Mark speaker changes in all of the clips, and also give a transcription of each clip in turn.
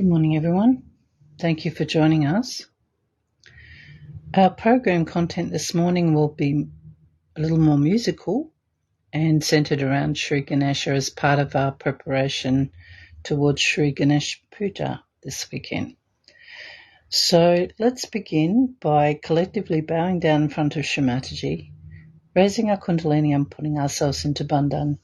Speaker 1: Good morning, everyone. Thank you for joining us. Our program content this morning will be a little more musical and centered around Shri Ganesha as part of our preparation towards Shri Ganesh Puja this weekend. So let's begin by collectively bowing down in front of Shri Mataji, raising our Kundalini and putting ourselves into Bandhan.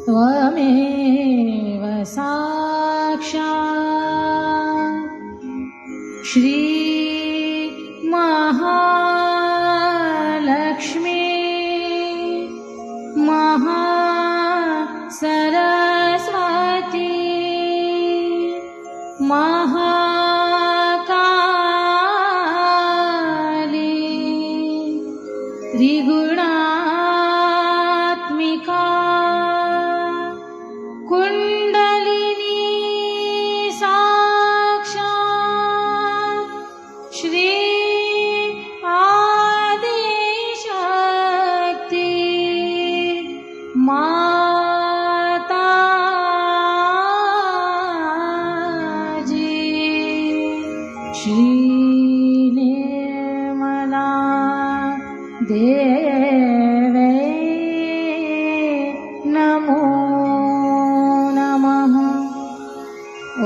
Speaker 2: त्वमेव साक्षात् श्री महालक्ष्मी महासरस्वती महाकाली त्रिगुणात्मिका कुण्डलिनी साक्षात् श्री आदिशक्ति माताजी श्री निर्मला देवे नमो नमः।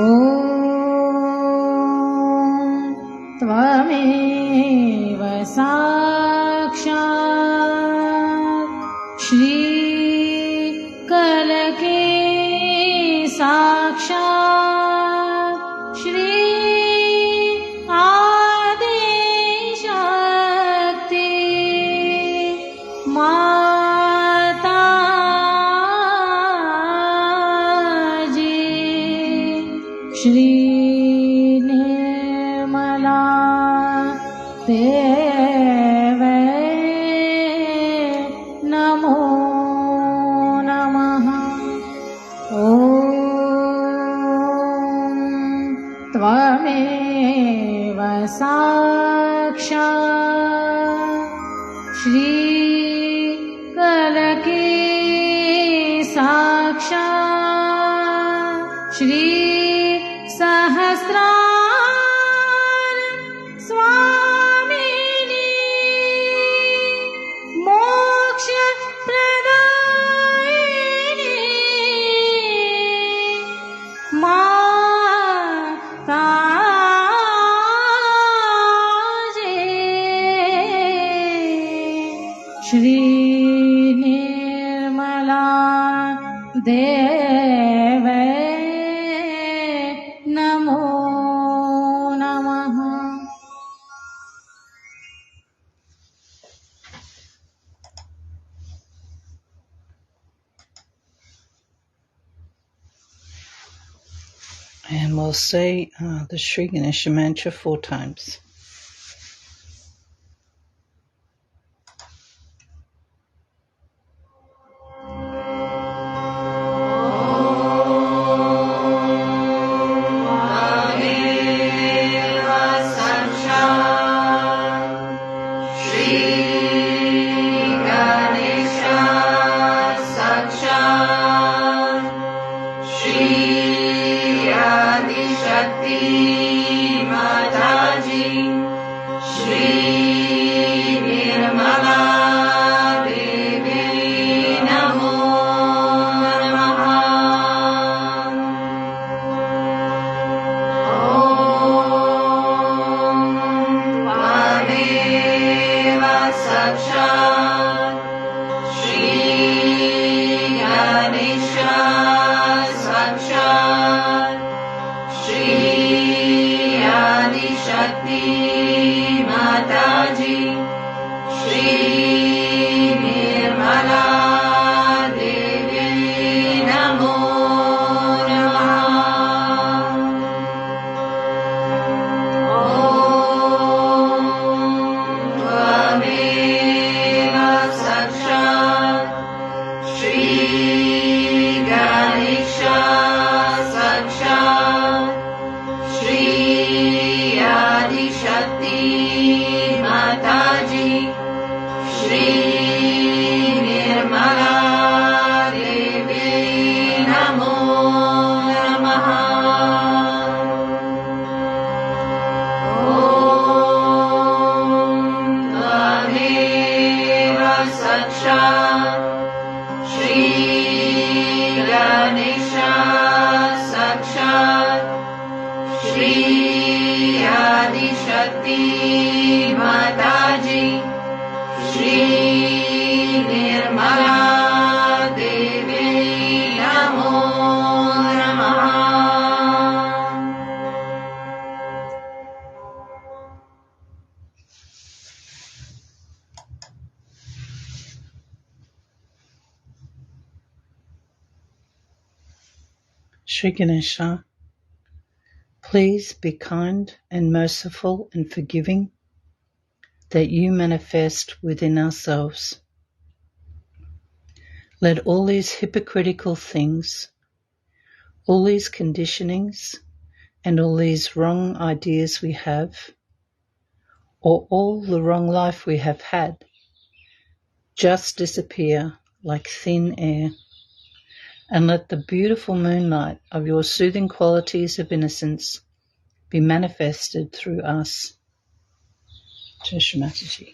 Speaker 2: ॐ त्वमेव साक्षात् श्री कलके साक्षात् श्री आदिशक्ति माताजी श्री निर्मला देवे नमो नमः। ॐ त्वमेव साक्षात् श्री कलके साक्षात् श्री सहस्रार स्वामिनी मोक्ष प्रदायिनी माताजी श्री निर्मला देवे नमो नमः।
Speaker 1: And we'll say the Shri Ganesha mantra 4 times.
Speaker 3: Shri Mataji, Shri Nirmala Devi Namo Namaha. Shakti Mataji, Shri Nirmala Devi Namo Namaha. Om Tvameva Sakshat Shri Ganesha Sakshat Shri Shakti Mataji, Shri Nirmala Devi Namo Namaha. Om Tvameva Sakshat Shri Ganesha Sakshat Shri Shakti Mataji, Shri Nirmala Devi Namo Namaha.
Speaker 1: Shri Ganesha, please be kind and merciful and forgiving that you manifest within ourselves. Let all these hypocritical things, all these conditionings, and all these wrong ideas we have, or all the wrong life we have had, just disappear like thin air, and let the beautiful moonlight of your soothing qualities of innocence be manifested through us. Shri Mataji.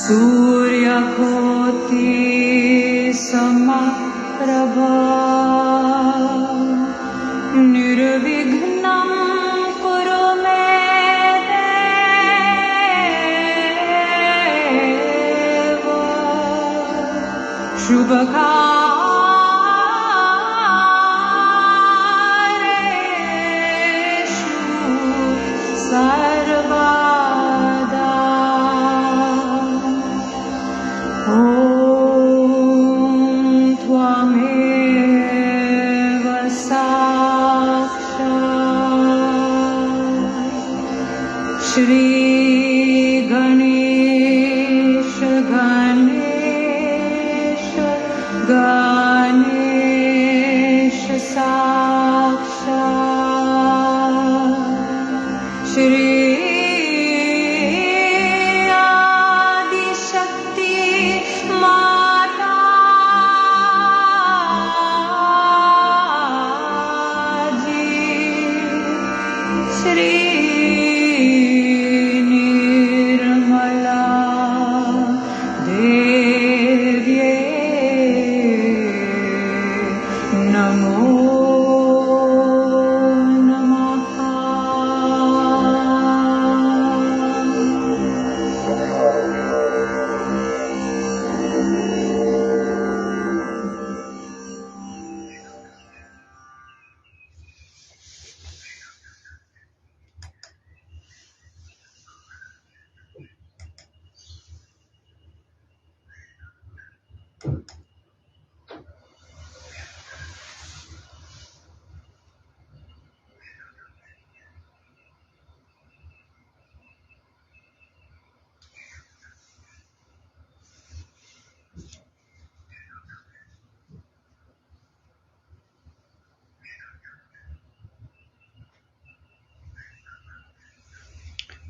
Speaker 2: सूर्यकोटि समप्रभा निर्विघ्नं कुरु मे देव शुभकार्येषु सर्वदा ॐ त्वमेव साक्षात् श्री गणेश गणेश गणेश साक्षात् श्री आदिशक्ति माताजी श्री निर्मला देव्ये नमो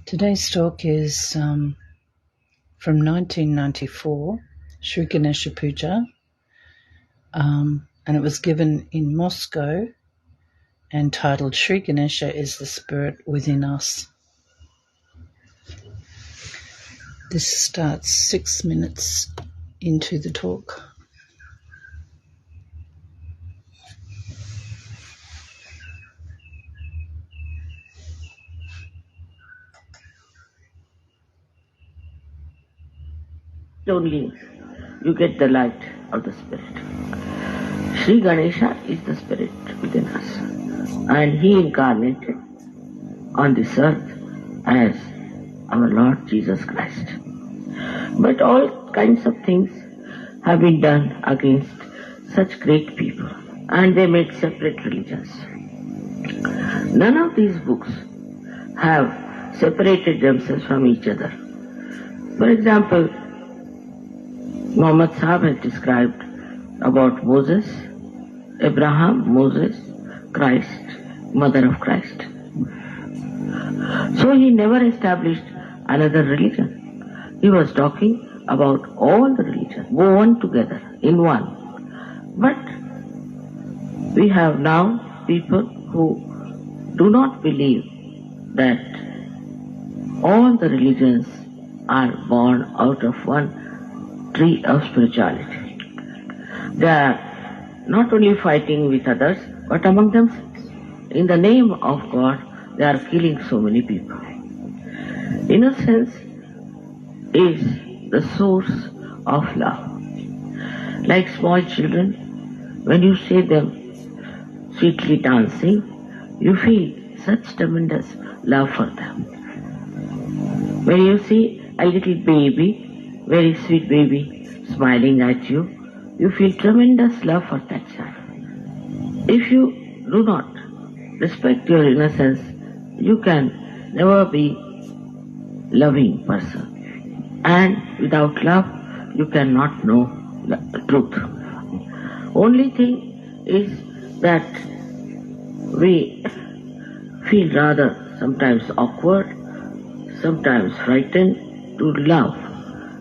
Speaker 1: Today's talk is from 1994, Shri Ganesha Puja, and it was given in Moscow and titled Shri Ganesha is the Spirit Within Us. This starts 6 minutes into the talk.
Speaker 4: Only you get the light of the Spirit. Shri Ganesha is the Spirit within us, and he incarnated on this earth as our Lord Jesus Christ. But all kinds of things have been done against such great people, and they made separate religions. None of these books have separated themselves from each other. For example, Muhammad Sahib has described about Moses, Abraham, Moses, Christ, mother of Christ. So he never established another religion. He was talking about all the religions, woven together in one. But we have now people who do not believe that all the religions are born out of one tree of spirituality. They are not only fighting with others, but among themselves. In the name of God, they are killing so many people. Innocence is the source of love. Like small children, when you see them sweetly dancing, you feel such tremendous love for them. When you see a little baby, very sweet baby, smiling at you, you feel tremendous love for that child. If you do not respect your innocence, you can never be loving person. And without love, you cannot know the truth. Only thing is that we feel rather sometimes awkward, sometimes frightened to love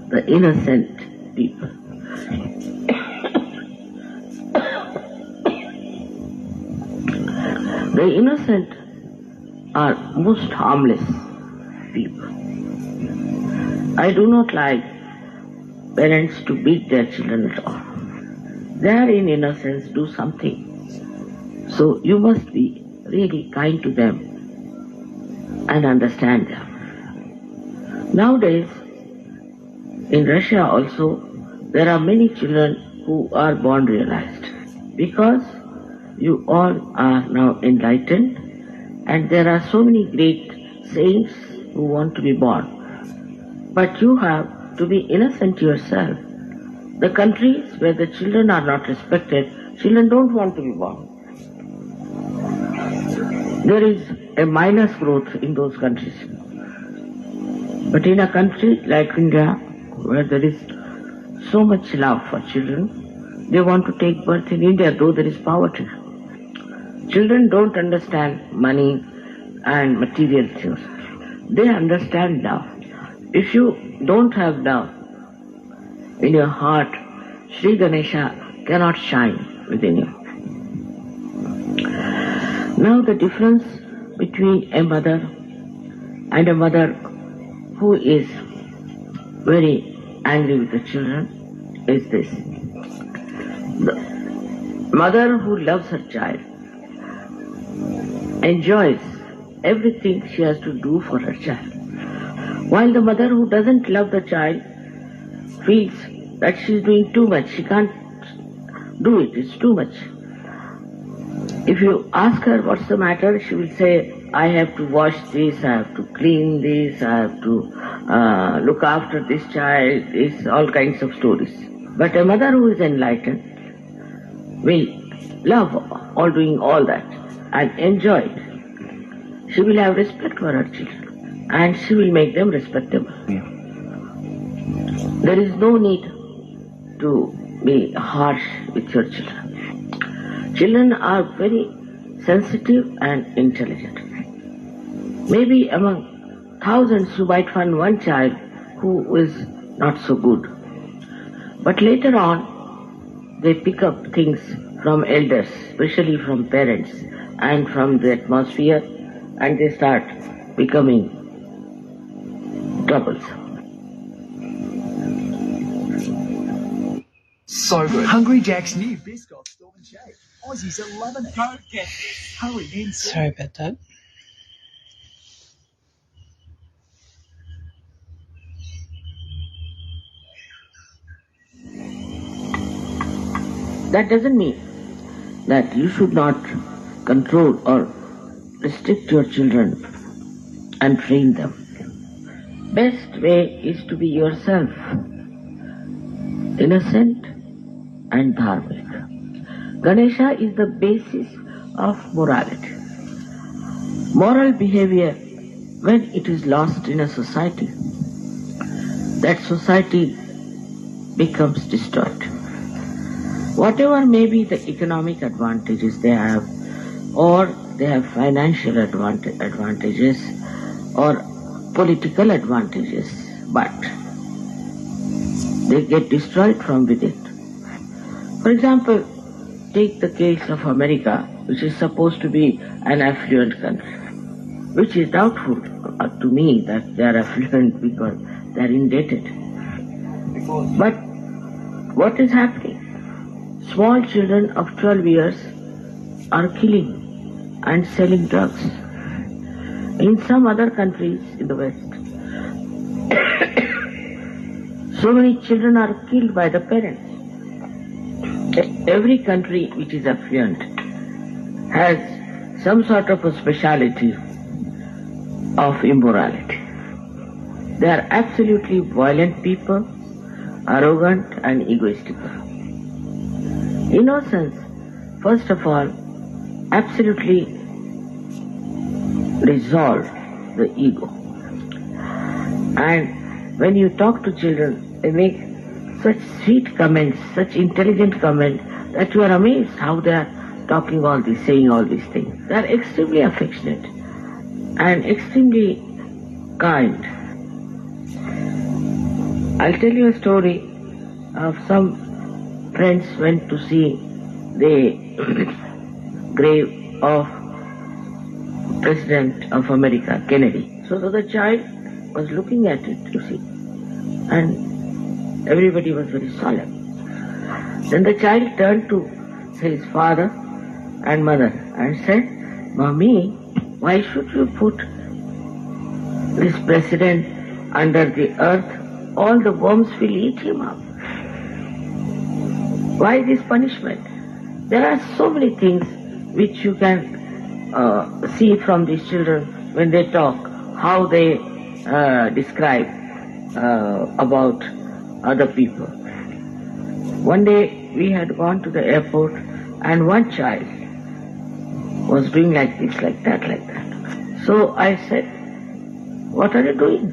Speaker 4: the innocent people. The innocent are most harmless people. I do not like parents to beat their children at all. They are in innocence, do something. So you must be really kind to them and understand them. Nowadays, in Russia also, there are many children who are born realized, because you all are now enlightened and there are so many great saints who want to be born. But you have to be innocent yourself. The countries where the children are not respected, children don't want to be born. There is a minus growth in those countries. But in a country like India, where there is so much love for children, they want to take birth in India, though there is poverty. Children don't understand money and material things. They understand love. If you don't have love in your heart, Shri Ganesha cannot shine within you. Now the difference between a mother and a mother who is very angry with the children is this. The mother who loves her child enjoys everything she has to do for her child, while the mother who doesn't love the child feels that she is doing too much, she can't do it, it's too much. If you ask her what's the matter, she will say, I have to wash this, I have to clean this, I have to look after this child. It's all kinds of stories. But a mother who is enlightened will love all doing all that and enjoy it. She will have respect for her children and she will make them respectable. There is no need to be harsh with your children. Children are very sensitive and intelligent. Maybe among thousands you might find one child who is not so good. But later on, they pick up things from elders, especially from parents and from the atmosphere, and they start becoming troublesome.
Speaker 5: So good. Hungry Jack's new biscuit, Storm and Shake. Aussies 11. Go get this. Hurry in.
Speaker 1: Sorry about that.
Speaker 4: That doesn't mean that you should not control or restrict your children and train them. Best way is to be yourself, innocent and dharmic. Ganesha is the basis of morality. Moral behavior, when it is lost in a society, that society becomes destroyed. Whatever may be the economic advantages they have, or they have financial advantages, or political advantages, but they get destroyed from within. For example, take the case of America, which is supposed to be an affluent country, which is doubtful to me that they are affluent because they are indebted. But what is happening? Small children of 12 years are killing and selling drugs. In some other countries in the West, so many children are killed by the parents. Every country which is affluent has some sort of a speciality of immorality. They are absolutely violent people, arrogant and egoistical. Innocence, first of all, absolutely resolve the ego. And when you talk to children, they make such sweet comments, such intelligent comments, that you are amazed how they are talking all this, saying all these things. They are extremely affectionate and extremely kind. I'll tell you a story of some friends went to see the grave of President of America, Kennedy. So the child was looking at it, you see, and Everybody was very solemn. Then the child turned to his father and mother and said, "Mommy, why should you put this president under the earth? All the worms will eat him up. Why this punishment?" There are so many things which you can see from these children when they talk, how they describe about other people. One day we had gone to the airport and one child was doing like this, like that, like that. So I said, "What are you doing?"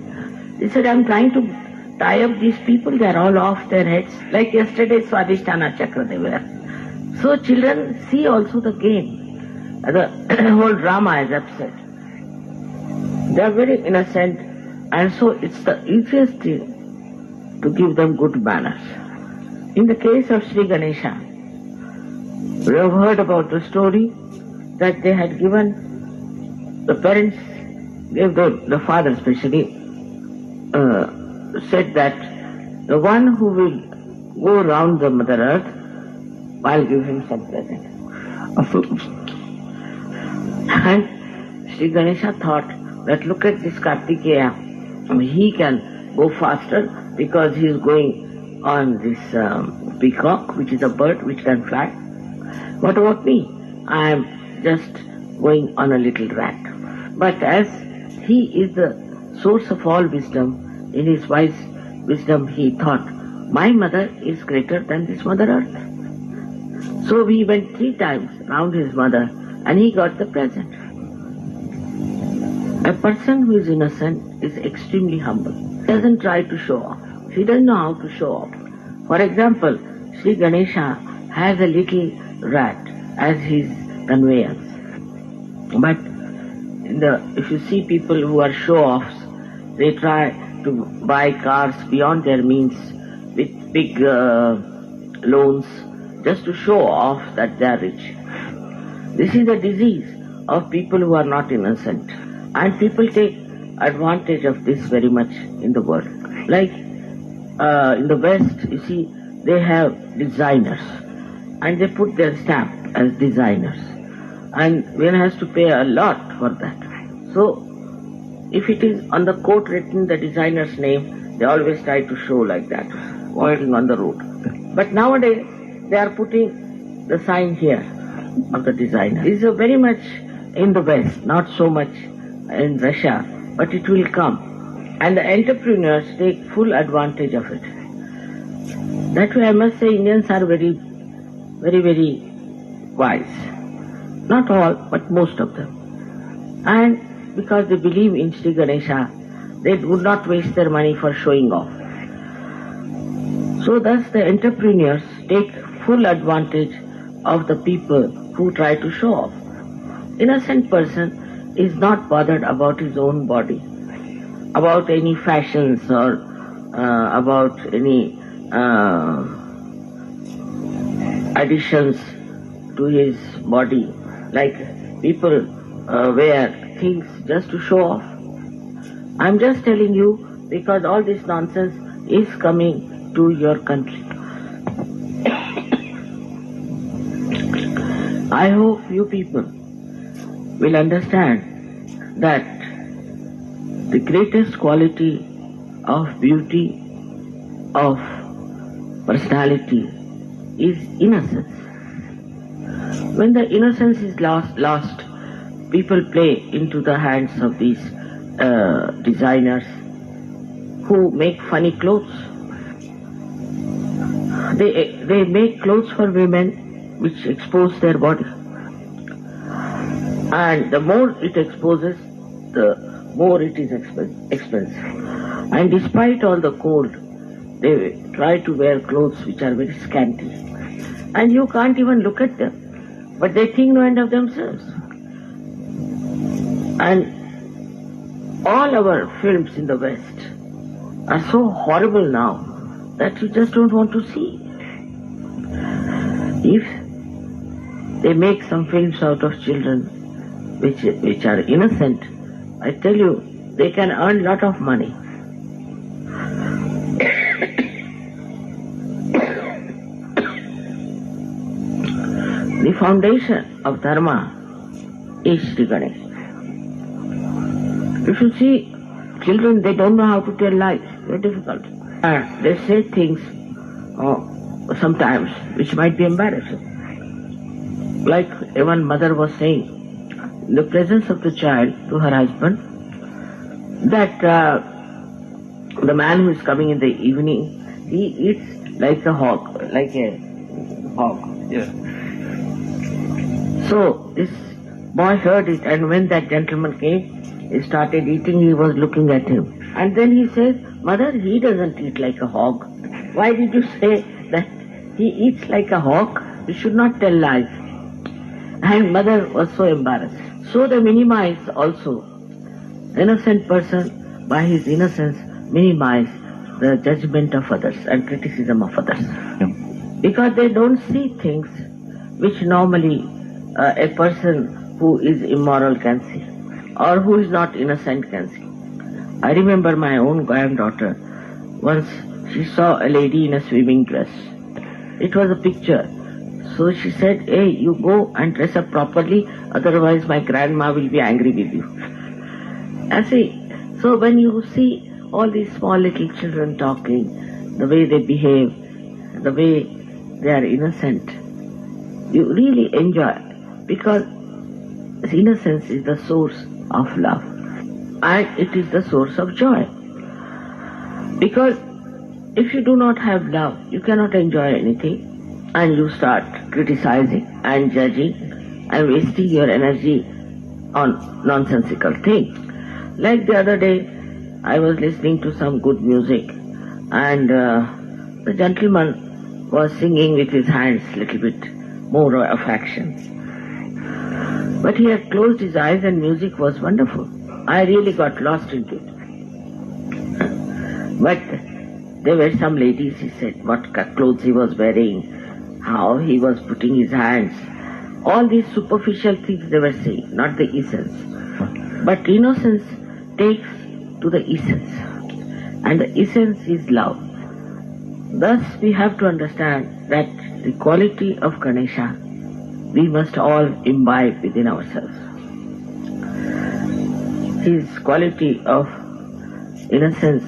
Speaker 4: He said, "I'm trying to tie up these people, they're all off their heads. Like yesterday, Swadhisthana Chakra they were." So children see also the game. The whole drama is upset. They are very innocent, and so it's the easiest thing to give them good manners. In the case of Shri Ganesha, we have heard about the story that they had given, the parents gave the father especially, said that the one who will go round the Mother Earth, I'll give him some present. And Shri Ganesha thought that look at this Kartikeya, he can go faster because he is going on this peacock, which is a bird which can fly. What about me? I am just going on a little rat. But as he is the source of all wisdom, in his wise wisdom he thought, my mother is greater than this Mother Earth. So he went 3 times round his mother and he got the present. A person who is innocent is extremely humble. He doesn't try to show off. He doesn't know how to show off. For example, Shri Ganesha has a little rat as his conveyance. But if you see people who are show-offs, they try to buy cars beyond their means with big loans just to show off that they are rich. This is a disease of people who are not innocent. And people take advantage of this very much in the world. Like in the West, you see, they have designers and they put their stamp as designers. And one has to pay a lot for that. So, if it is on the coat written the designer's name, they always try to show like that, walking on the road. But nowadays, they are putting the sign here of the designer. This is very much in the West, not so much in Russia, but it will come. And the entrepreneurs take full advantage of it. That way I must say Indians are very, very, very wise. Not all, but most of them. And because they believe in Shri Ganesha, they would not waste their money for showing off. So thus the entrepreneurs take full advantage of the people who try to show off. Innocent person is not bothered about his own body, about any fashions or about any additions to his body, like people wear things just to show off. I'm just telling you because all this nonsense is coming to your country. I hope you people will understand that the greatest quality of beauty, of personality is innocence. When the innocence is lost, people play into the hands of these designers who make funny clothes. They make clothes for women which expose their body. And the more it exposes, the more it is expensive. And despite all the cold, they try to wear clothes which are very scanty. And you can't even look at them. But they think no end of themselves. And all our films in the West are so horrible now that you just don't want to see. If they make some films out of children which are innocent, I tell you, they can earn a lot of money. foundation of Dharma is Shri Ganesha. If you see, children, they don't know how to tell lies. Very difficult. And they say things sometimes which might be embarrassing. Like one mother was saying, in the presence of the child to her husband, that the man who is coming in the evening, he eats like a hog,
Speaker 5: Yeah.
Speaker 4: So this boy heard it, and when that gentleman came, he started eating, he was looking at him. And then he says, Mother, he doesn't eat like a hog. Why did you say that he eats like a hog? You should not tell lies. And mother was so embarrassed. So they minimize also. Innocent person, by his innocence, minimize the judgment of others and criticism of others. Because they don't see things which normally a person who is immoral can see, or who is not innocent can see. I remember my own granddaughter, once she saw a lady in a swimming dress. It was a picture. So she said, hey, you go and dress up properly, otherwise my grandma will be angry with you. I see. So when you see all these small little children talking, the way they behave, the way they are innocent, you really enjoy, because innocence is the source of love, and it is the source of joy. Because if you do not have love, you cannot enjoy anything, and you start criticizing and judging and wasting your energy on nonsensical things. Like the other day, I was listening to some good music, and the gentleman was singing with his hands a little bit more of action. But he had closed his eyes and music was wonderful. I really got lost into it. But there were some ladies, he said, what clothes he was wearing, how he was putting his hands. All these superficial things they were saying, not the essence. But innocence takes to the essence. And the essence is love. Thus we have to understand that the quality of Ganesha we must all imbibe within ourselves. His quality of innocence,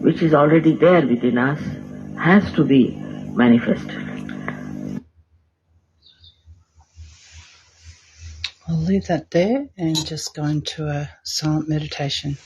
Speaker 4: which is already there within us, has to be manifested.
Speaker 1: I'll leave that there and just go into a silent meditation.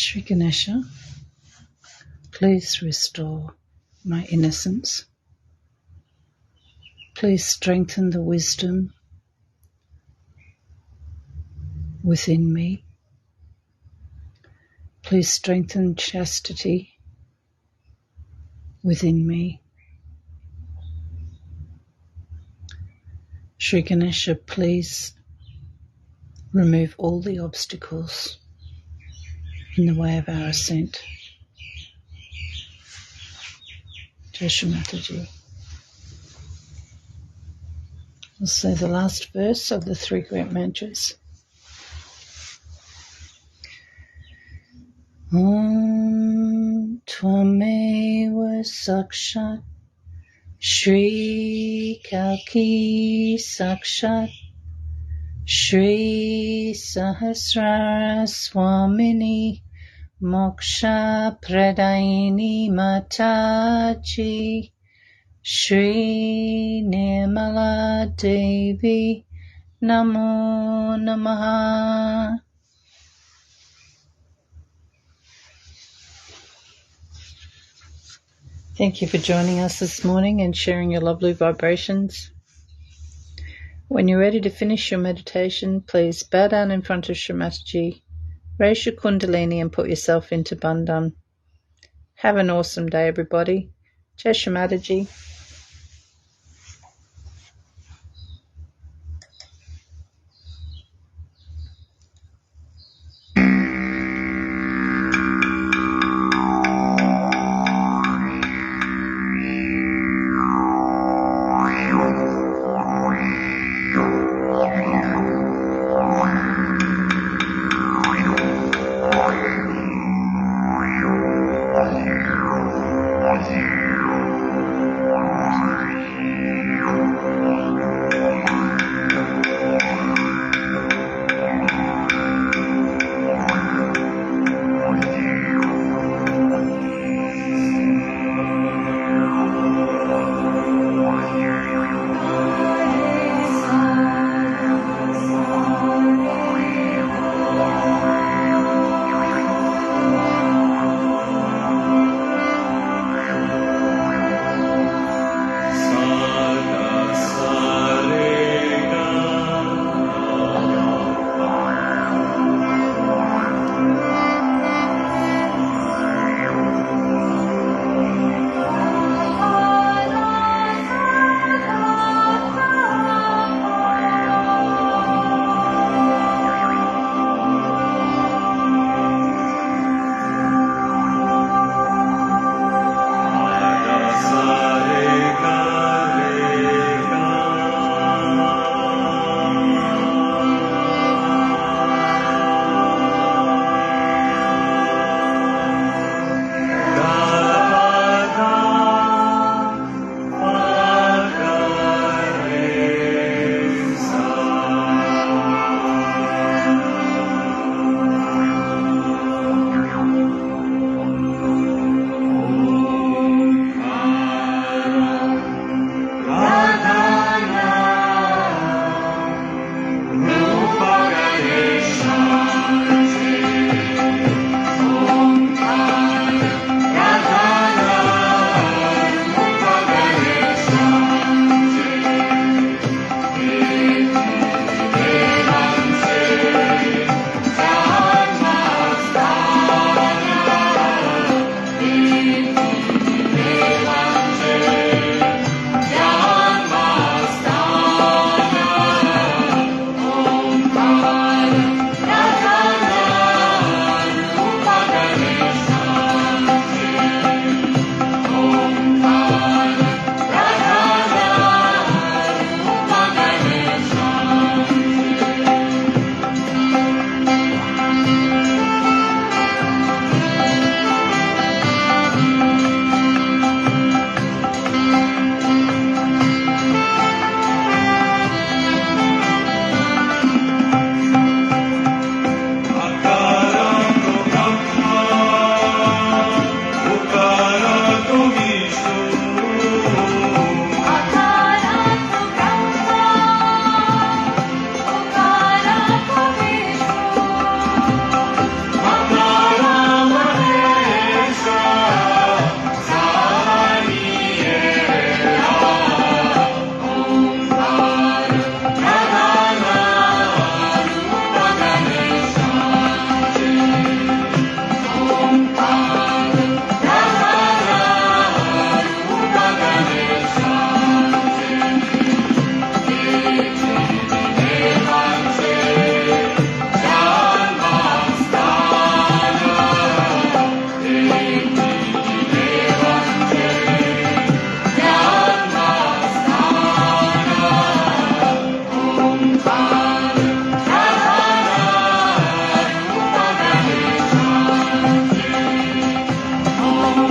Speaker 1: Shri Ganesha, please restore my innocence. Please strengthen the wisdom within me. Please strengthen chastity within me. Shri Ganesha, please remove all the obstacles in the way of our ascent. Shri Mataji. We'll say the last verse of the 3 great mantras. Om Tvameva Sakshat Shri Kalki Sakshat Shri Sahasrara Swamini Moksha Pradaini Mataji Shri Nirmala Devi Namo Namaha. Thank you for joining us this morning and sharing your lovely vibrations. When you're ready to finish your meditation, please bow down in front of Shri Mataji, raise your kundalini and put yourself into Bandhan. Have an awesome day, everybody. Jai Shri Mataji.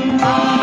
Speaker 3: Om